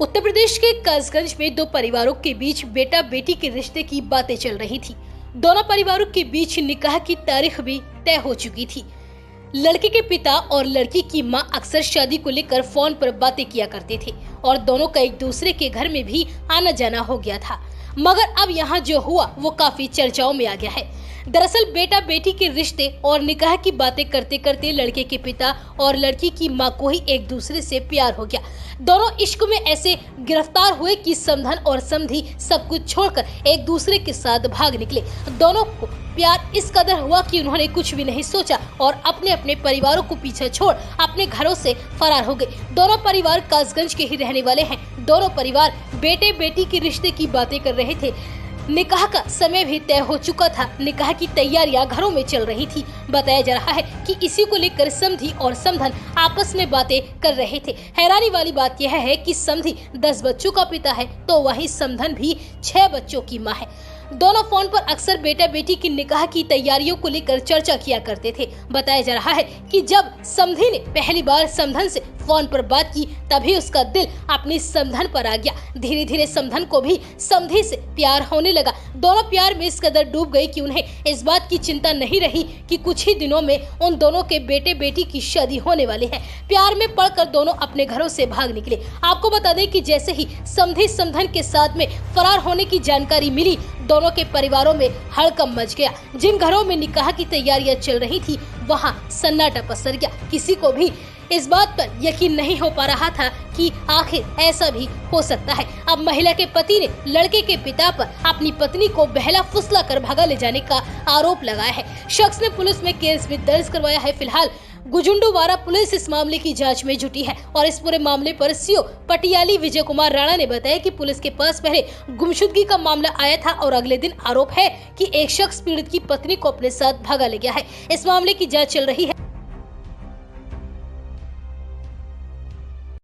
उत्तर प्रदेश के कसगंज में दो परिवारों के बीच बेटा बेटी के रिश्ते की बातें चल रही थी। दोनों परिवारों के बीच निकाह की तारीख भी तय हो चुकी थी। लड़के के पिता और लड़की की मां अक्सर शादी को लेकर फोन पर बातें किया करते थे और दोनों का एक दूसरे के घर में भी आना जाना हो गया था। मगर अब यहाँ जो हुआ वो काफी चर्चाओं में आ गया है। दरअसल बेटा बेटी के रिश्ते और निकाह की बातें करते करते लड़के के पिता और लड़की की मां को ही एक दूसरे से प्यार हो गया। दोनों इश्क में ऐसे गिरफ्तार हुए कि समधन और समधी सब कुछ छोड़कर एक दूसरे के साथ भाग निकले। दोनों को प्यार इस कदर हुआ कि उन्होंने कुछ भी नहीं सोचा और अपने अपने परिवारों को पीछे छोड़ अपने घरों से फरार हो गए। दोनों परिवार कासगंज के ही रहने वाले हैं। दोनों परिवार बेटे बेटी के रिश्ते की बातें कर रहे थे। निकाह का समय भी तय हो चुका था। निकाह की तैयारियां घरों में चल रही थी। बताया जा रहा है कि इसी को लेकर समधी और समधन आपस में बातें कर रहे थे। हैरानी वाली बात यह है कि समधी 10 बच्चों का पिता है तो वहीं समधन भी 6 बच्चों की मां है। दोनों फोन पर अक्सर बेटा बेटी की निकाह की तैयारियों को लेकर चर्चा किया करते थे। बताया जा रहा है कि जब समधी ने पहली बार समधन से फोन पर बात की तभी उसका दिल अपनी समधन पर आ गया। धीरे धीरे समधन को भी समधी से प्यार होने लगा। दोनों प्यार में इस कदर डूब गई कि उन्हें इस बात की चिंता नहीं रही कि कुछ ही दिनों में उन दोनों के बेटे बेटी की शादी होने वाली है। प्यार में पड़कर दोनों अपने घरों से भाग निकले। आपको बता दें कि जैसे ही समधी समधन के साथ में फरार होने की जानकारी मिली, दोनों के परिवारों में हड़कंप मच गया। जिन घरों में निकाह की तैयारियां चल रही थी वहां सन्नाटा पसर गया। किसी को भी इस बात पर यकीन नहीं हो पा रहा था कि आखिर ऐसा भी हो सकता है। अब महिला के पति ने लड़के के पिता पर अपनी पत्नी को बहला फुसला कर भगा ले जाने का आरोप लगाया है। शख्स ने पुलिस में केस भी दर्ज करवाया है। फिलहाल गुजुंडुवारा पुलिस इस मामले की जांच में जुटी है और इस पूरे मामले पर सीओ पटियाली विजय कुमार राणा ने बताया कि पुलिस के पास पहले गुमशुदगी का मामला आया था और अगले दिन आरोप है कि एक शख्स पीड़ित की पत्नी को अपने साथ भगा ले गया है। इस मामले की जांच चल रही है।